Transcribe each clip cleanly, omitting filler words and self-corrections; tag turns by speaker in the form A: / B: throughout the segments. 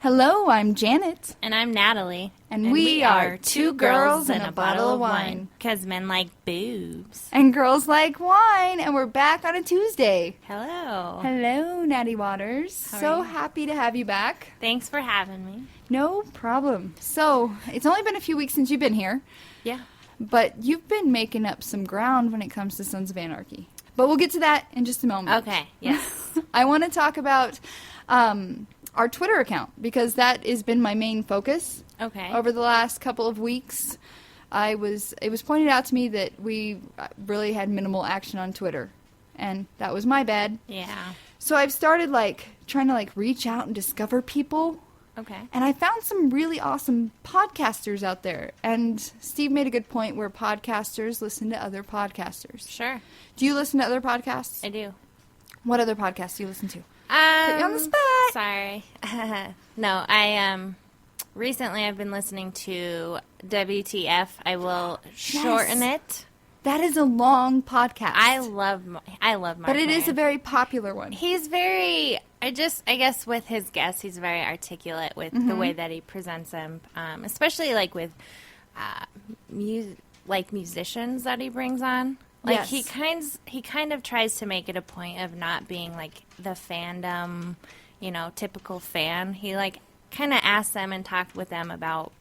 A: Hello, I'm Janet.
B: And I'm Natalie.
A: And we are two girls and a bottle of wine.
B: Because men like boobs.
A: And girls like wine. And we're back on a Tuesday.
B: Hello.
A: Hello, Natty Waters. So happy to have you back.
B: Thanks for having me.
A: No problem. So, it's only been a few weeks since you've been here.
B: Yeah.
A: But you've been making up some ground when it comes to Sons of Anarchy. But we'll get to that in just a moment.
B: Okay, yes.
A: I want to talk about our Twitter account, because that has been my main focus.
B: Okay.
A: Over the last couple of weeks. It was pointed out to me that we really had minimal action on Twitter. And that was my bad.
B: Yeah.
A: So I've started, trying to, reach out and discover people.
B: Okay.
A: And I found some really awesome podcasters out there. And Steve made a good point where podcasters listen to other podcasters.
B: Sure.
A: Do you listen to other podcasts?
B: I do.
A: What other podcasts do you listen to? Put you on the spot.
B: Sorry. No, recently I've been listening to WTF. I will shorten it.
A: That is a long podcast.
B: I love Mark
A: But it is a
B: Maron.
A: very popular one.
B: He's very, I guess with his guests, he's very articulate with the way that he presents them, especially with musicians that he brings on.
A: Yes.
B: He kind of tries to make it a point of not being the fandom, typical fan. He kind of asks them and talked with them about,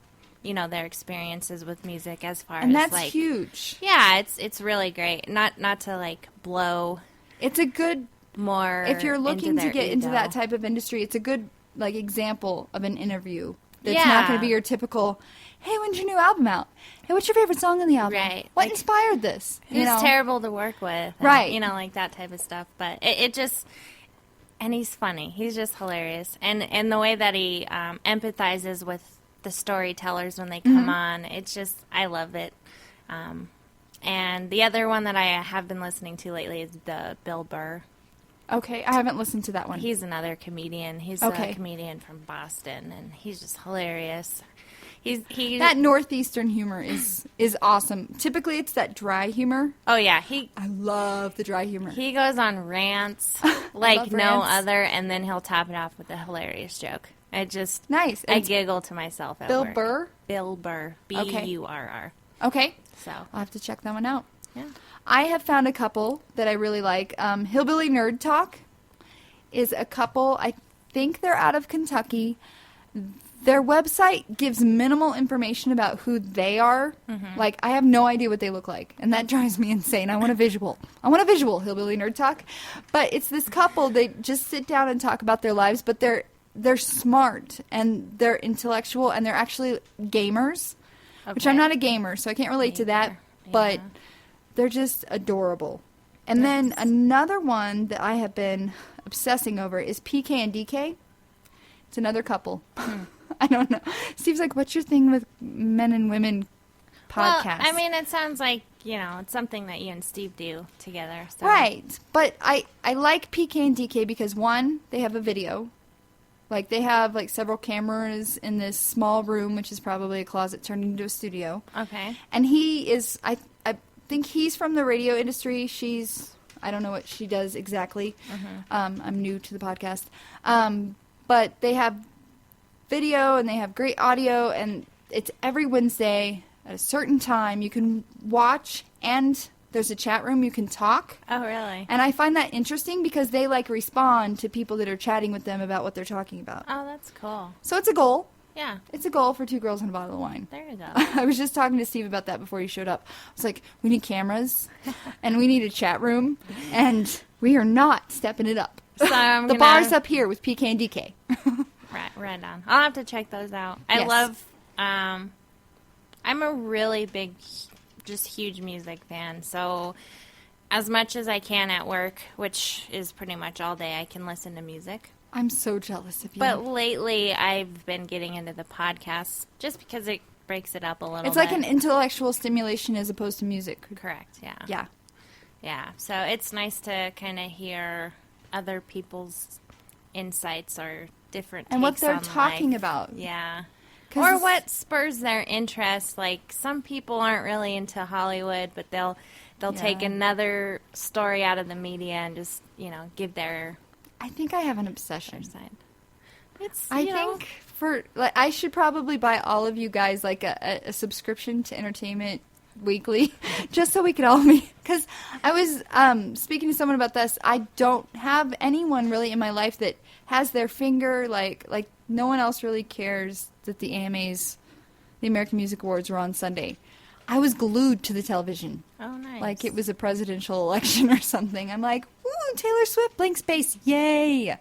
B: their experiences with music as far
A: and
B: as
A: that's huge.
B: Yeah, it's really great. Not to blow.
A: It's a good
B: more.
A: If you're looking to get into
B: ego.
A: that type of industry, it's a good example of an interview. That's not going to be your typical, hey, when's your new album out? Hey, what's your favorite song on the album?
B: Right.
A: What inspired this?
B: Who's terrible to work with? And,
A: Right.
B: That type of stuff. But it just, and he's funny. He's just hilarious. And the way that he empathizes with the storytellers when they come on, it's just, I love it. And the other one that I have been listening to lately is the Bill Burr.
A: Okay, I haven't listened to that one.
B: He's another comedian. He's a comedian from Boston, and he's just hilarious.
A: That northeastern humor is awesome. Typically, it's that dry humor.
B: Oh yeah,
A: I love the dry humor.
B: He goes on rants
A: love
B: no
A: rants.
B: other, and then he'll top it off with a hilarious joke.
A: Nice.
B: I giggle to myself at
A: Bill
B: work.
A: Burr?
B: Bill Burr. Burr.
A: Okay.
B: So
A: I'll have to check that one out.
B: yeah.
A: I have found a couple that I really like. Hillbilly Nerd Talk is a couple. I think they're out of Kentucky. Their website gives minimal information about who they are. I have no idea what they look like, and that drives me insane. I want a visual. Hillbilly Nerd Talk. But it's this couple. They just sit down and talk about their lives, but they're smart, and they're intellectual, and they're actually gamers, which I'm not a gamer, so I can't relate to that, but they're just adorable. And then another one that I have been obsessing over is PK and DK. It's another couple. I don't know. Steve's like, what's your thing with men and women podcasts?
B: Well, it sounds like, it's something that you and Steve do together. So.
A: Right. But I like PK and DK because, one, they have a video. They have, several cameras in this small room, which is probably a closet turned into a studio.
B: Okay.
A: And he is, I think he's from the radio industry. I don't know what she does exactly. I'm new to the podcast. But they have video and they have great audio, and it's every Wednesday at a certain time. You can watch, and there's a chat room. You can talk.
B: Oh, really?
A: And I find that interesting because they respond to people that are chatting with them about what they're talking about.
B: Oh, that's cool.
A: So it's a goal.
B: Yeah.
A: It's a goal for two girls and a bottle of wine.
B: There you go.
A: I was just talking to Steve about that before he showed up. I was like, we need cameras, and we need a chat room, and we are not stepping it up.
B: So
A: the bar's up here with PK and DK.
B: Right on. I'll have to check those out. I love, I'm a really big, just huge music fan, so as much as I can at work, which is pretty much all day, I can listen to music.
A: I'm so jealous of you.
B: But lately, I've been getting into the podcasts just because it breaks it up a little bit.
A: It's like an intellectual stimulation as opposed to music.
B: Correct, yeah.
A: Yeah.
B: Yeah, so it's nice to kind of hear other people's insights or different takes
A: and what they're
B: on
A: talking
B: life.
A: about.
B: Yeah. Or what spurs their interest. Some people aren't really into Hollywood, but they'll take another story out of the media and just, give their
A: I think I have an obsession.
B: side.
A: I think I should probably buy all of you guys like a subscription to Entertainment Weekly, just so we could all be. Because I was speaking to someone about this. I don't have anyone really in my life that has their finger like no one else really cares that the AMAs, the American Music Awards, were on Sunday. I was glued to the television.
B: Oh, nice.
A: Like it was a presidential election or something. I'm like, ooh, Taylor Swift, blank space, yay!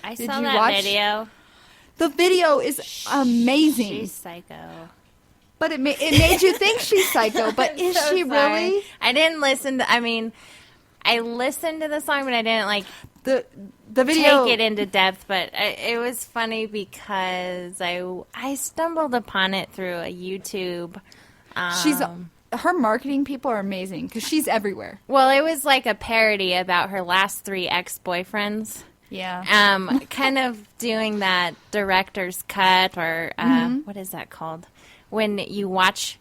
B: I
A: Did
B: saw
A: you
B: that
A: watch?
B: video.
A: The video is amazing.
B: She's psycho.
A: But it made you think she's psycho, but is
B: So
A: she
B: sorry.
A: really?
B: I didn't listen to, I listened to the song, but I didn't like
A: The video.
B: take it into depth, but it was funny because I stumbled upon it through a YouTube.
A: Her marketing people are amazing because she's everywhere.
B: Well, it was like a parody about her last 3 ex-boyfriends.
A: Yeah.
B: Kind of doing that director's cut or what is that called? When you watch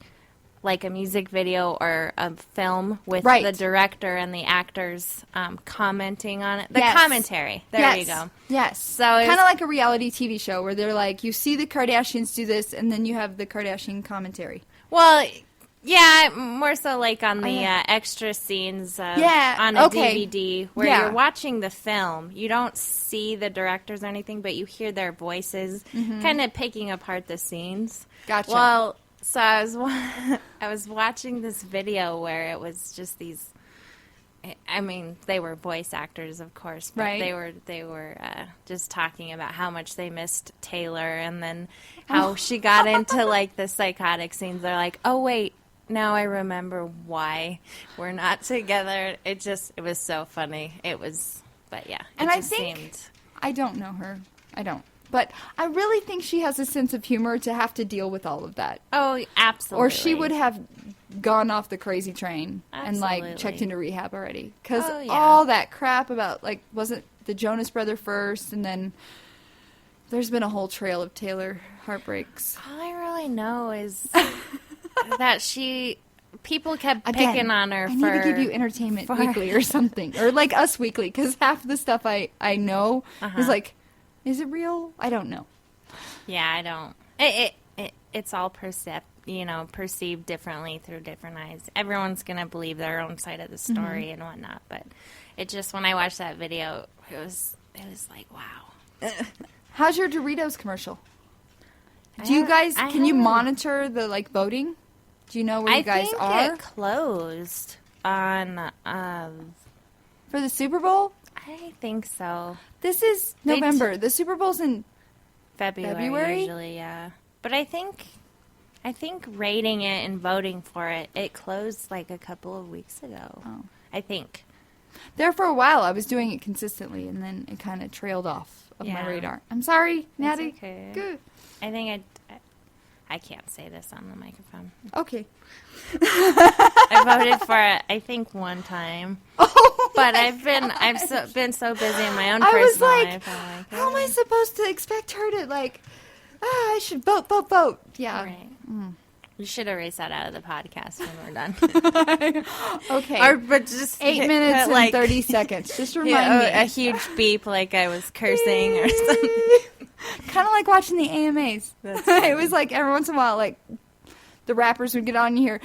B: like a music video or a film with
A: Right.
B: the director and the actors commenting on it. The
A: Yes.
B: commentary. There you go.
A: Yes.
B: So
A: Kind of like a reality TV show where they're like, you see the Kardashians do this, and then you have the Kardashian commentary.
B: Well, yeah, more so like on the
A: yeah.
B: extra scenes
A: Yeah,
B: on a
A: okay.
B: DVD where
A: Yeah.
B: you're watching the film. You don't see the directors or anything, but you hear their voices kind of picking apart the scenes.
A: Gotcha.
B: Well, so I was watching this video where it was just these. I mean, they were voice actors, of course, but
A: Right.
B: they were just talking about how much they missed Taylor, and then how she got into like the psychotic scenes. They're like, "Oh wait, now I remember why we're not together." It was so funny. It was, but yeah,
A: And
B: it
A: I
B: just
A: think
B: seemed.
A: I don't know her. I don't. But I really think she has a sense of humor to have to deal with all of that.
B: Oh, absolutely.
A: Or she would have gone off the crazy train and like
B: Absolutely.
A: checked into rehab already. Because
B: Oh, yeah.
A: all that crap about like wasn't the Jonas Brother first, and then there's been a whole trail of Taylor heartbreaks.
B: All I really know is that people kept
A: Again,
B: picking on her
A: I
B: for.
A: need to give you Entertainment Weekly or something, or like Us Weekly, because half the stuff I know is like, is it real? I don't know.
B: Yeah, I don't. It's all perceived differently through different eyes. Everyone's gonna believe their own side of the story and whatnot. But it just when I watched that video, it was like, wow.
A: How's your Doritos commercial? Do you guys can you monitor the like voting? Do you know where you guys
B: think
A: are
B: it closed on.
A: for the Super Bowl?
B: I think so.
A: This is
B: They
A: November. The Super Bowl's in February?
B: Usually, yeah. But I think rating it and voting for it closed like a couple of weeks ago.
A: Oh.
B: I think.
A: there for a while. I was doing it consistently, and then it kind of trailed off of my
B: Yeah.
A: radar. I'm sorry, Natty.
B: okay.
A: Good.
B: I think I can't say this on the microphone.
A: Okay.
B: I voted for it, I think, one time.
A: Oh,
B: But I've been so busy in my own
A: I was
B: personal
A: like,
B: life. I'm like,
A: how am I supposed to expect her to like? I should vote. Yeah.
B: Right. You should erase that out of the podcast when we're done.
A: Okay.
B: But just
A: 8 minutes
B: put,
A: and
B: like,
A: 30 seconds. Just remind
B: yeah,
A: me.
B: a huge beep like I was cursing or something.
A: Kind of like watching the AMAs.
B: That's
A: It was like every once in a while, like the rappers would get on and you hear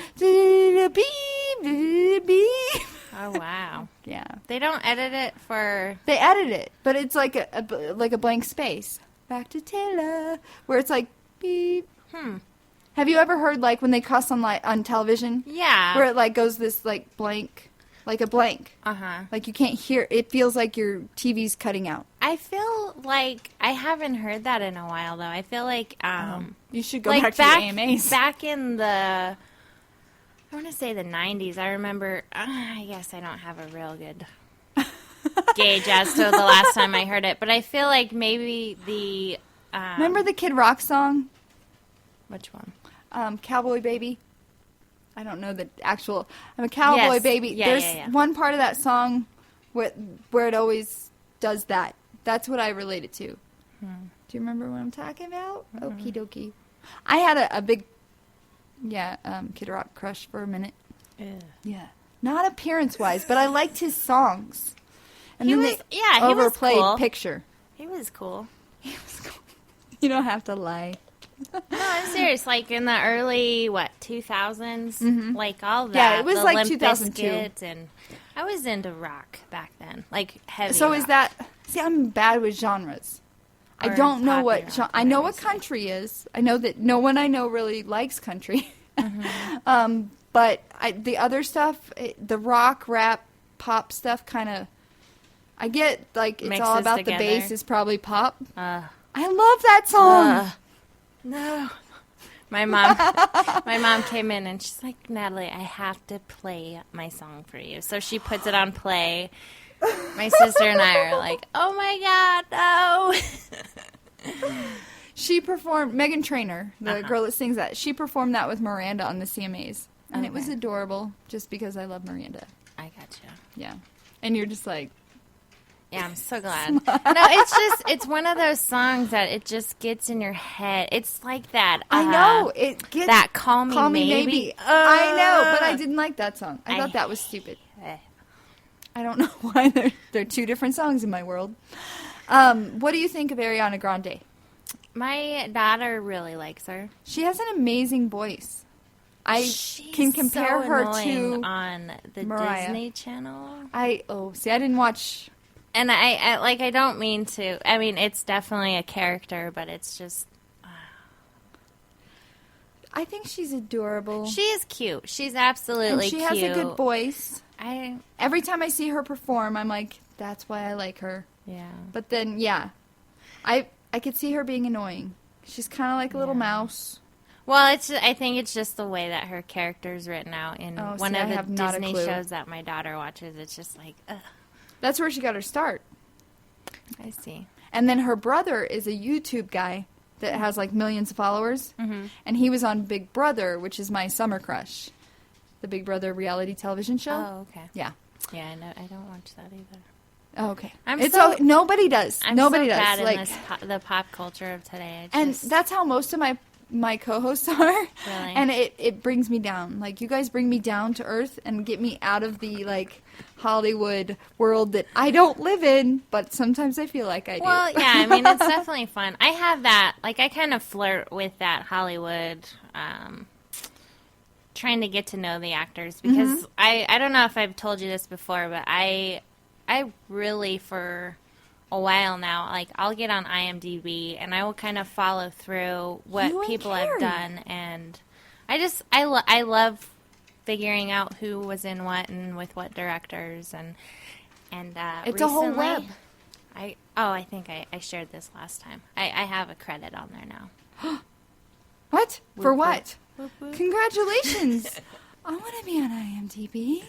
A: beep, beep.
B: Oh, wow.
A: Yeah.
B: They don't edit it for...
A: They edit it, but it's like a blank space. Back to Taylor, where it's like beep. Have you ever heard like when they cuss on television?
B: Yeah.
A: Where it like goes this like blank, like a blank.
B: Uh-huh.
A: Like you can't hear. It feels like your TV's cutting out.
B: I feel like I haven't heard that in a while, though. I feel like...
A: You should go
B: like
A: back to the AMAs.
B: Back in the... I want to say the 90s. I remember... I guess I don't have a real good gauge as to the last time I heard it. But I feel like maybe the...
A: Remember the Kid Rock song?
B: Which one?
A: Cowboy Baby. I don't know the actual. I'm a cowboy
B: Yes.
A: baby.
B: Yeah,
A: There's
B: yeah.
A: one part of that song where it always does that. That's what I relate it to. Do you remember what I'm talking about? Okie dokie. I had a big, Kid Rock crush for a minute. Yeah, not appearance wise, but I liked his songs. And
B: He
A: then
B: was-
A: they
B: yeah, he was
A: overplayed
B: cool.
A: Picture.
B: He was cool.
A: He was cool. You don't have to lie.
B: No, I'm serious. Like in the early 2000s, like all that.
A: Yeah, it was
B: the
A: like
B: Limp
A: 2002.
B: Bizkit, and I was into rock back then, like heavy.
A: So
B: rock.
A: is that? See, I'm bad with genres. I
B: Or
A: don't know
B: poppy
A: what.
B: rock,
A: I know
B: whatever
A: what
B: you say.
A: country is. I know that no one I know really likes country. But the other stuff, the rock, rap, pop stuff, kind of. I get like it's all
B: Mixes
A: about
B: together.
A: the bass is probably pop.
B: Uh,
A: I love that song.
B: no. My mom came in and she's like, Natalie, I have to play my song for you. So she puts it on play. My sister and I are like, oh my God, no.
A: She performed, Megan Trainor, the girl that sings that, she performed that with Miranda on the CMAs. And it was
B: Okay.
A: adorable just because I love Miranda.
B: I got you.
A: Yeah. And you're just like,
B: Yeah, I'm so glad. No, it's one of those songs that it just gets in your head. It's like that.
A: I know. It gets.
B: That Call Me Maybe.
A: I know, but I didn't like that song. I thought that was stupid. I don't know why they're two different songs in my world. What do you think of Ariana Grande?
B: My daughter really likes her.
A: She has an amazing voice. I
B: She's
A: can compare
B: so
A: her
B: annoying
A: to
B: on the
A: Mariah.
B: Disney Channel.
A: I didn't watch.
B: And I don't mean to. I mean, it's definitely a character, but it's just.
A: I think she's adorable.
B: She is cute. She's absolutely
A: and she
B: cute.
A: has a good voice.
B: I
A: Every time I see her perform, I'm like, that's why I like her.
B: yeah.
A: But then, yeah, I could see her being annoying. She's kind of like a little mouse.
B: Well, I think it's just the way that her character's written out in
A: Oh,
B: one
A: see,
B: of
A: I
B: the
A: have not a
B: Disney
A: clue.
B: shows that my daughter watches. It's just like, ugh,
A: That's where she got her start.
B: I see.
A: And then her brother is a YouTube guy that has like millions of followers. Mm-hmm. And he was on Big Brother, which is my summer crush. The Big Brother reality television show.
B: Oh, okay.
A: Yeah.
B: Yeah, I know. I don't watch that either.
A: Oh, okay.
B: I'm
A: It's
B: so-
A: nobody does.
B: I'm
A: Nobody
B: so
A: does.
B: bad
A: Like,
B: in this the pop culture of today. It's
A: and
B: just,
A: that's how most of my co-hosts are.
B: Really?
A: And it brings me down. Like, you guys bring me down to earth and get me out of the, like, Hollywood world that I don't live in, but sometimes I feel like I do.
B: well, yeah. I mean, it's definitely fun. I have that. Like, I kind of flirt with that Hollywood. Trying to get to know the actors because I don't know if I've told you this before, but I really for a while now, like I'll get on IMDb and I will kind of follow through what
A: You and
B: people have
A: Carrie.
B: done, and I love figuring out who was in what and with what directors and
A: It's a whole
B: recently,
A: web.
B: I think I shared this last time. I have a credit on there now.
A: What? For
B: Whoop,
A: what?
B: Whoop, whoop.
A: Congratulations. I want to be on IMDb.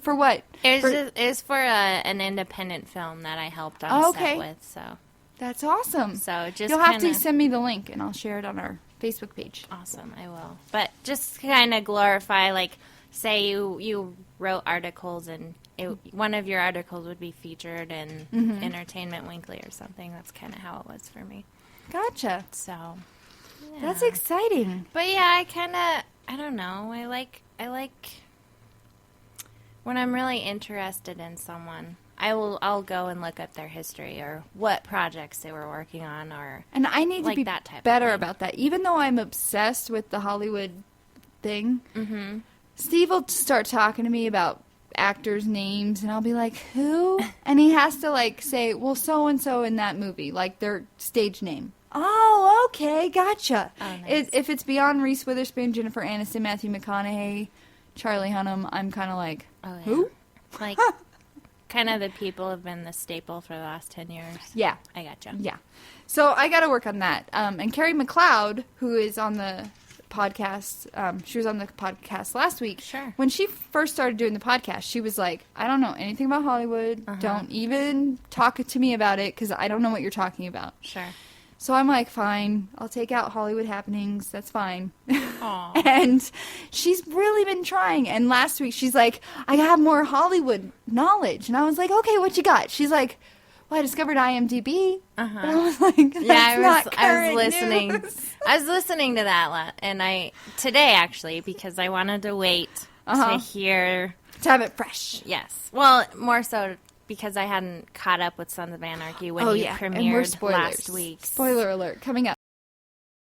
A: For what?
B: It's for an independent film that I helped on
A: Okay.
B: set with, so
A: That's awesome.
B: just
A: You'll have to
B: kinda-
A: send me the link and I'll share it on our Facebook page.
B: awesome, I will. But just kind of glorify, like, say you wrote articles and one of your articles would be featured in Entertainment Weekly or something. That's kind of how it was for me.
A: Gotcha.
B: So, yeah.
A: That's exciting.
B: But yeah, I don't know. I like when I'm really interested in someone, I'll go and look up their history or what projects they were working on or
A: And I need
B: like
A: to be
B: that type of
A: better
B: thing.
A: about that. Even though I'm obsessed with the Hollywood thing, Steve will start talking to me about actors' names, and I'll be like, who? And he has to, like, say, well, so-and-so in that movie, like their stage name. Oh, okay, gotcha.
B: Oh, nice.
A: If it's beyond Reese Witherspoon, Jennifer Aniston, Matthew McConaughey, Charlie Hunnam, I'm kind of like,
B: Oh, yeah.
A: who?
B: Like, kind of the people have been the staple for the last 10 years.
A: Yeah.
B: I gotcha.
A: Yeah. So I got to work on that. And Carrie McLeod, who is on the podcast, she was on the podcast last week.
B: Sure.
A: When she first started doing the podcast, she was like, I don't know anything about Hollywood. Don't even talk to me about it because I don't know what you're talking about.
B: Sure.
A: So I'm like, fine, I'll take out Hollywood happenings. That's fine.
B: Aw.
A: And she's really been trying. And last week, she's like, I have more Hollywood knowledge. And I was like, okay, what you got? She's like, well, I discovered IMDb. And I was like, that's not
B: I
A: current
B: was listening.
A: news.
B: I was listening to that today actually because I wanted to wait to hear.
A: To have it fresh.
B: Yes. Well, more so because I hadn't caught up with Sons of Anarchy when
A: Oh
B: you
A: yeah, and we're
B: premiered
A: spoilers.
B: last week.
A: Spoiler alert coming up.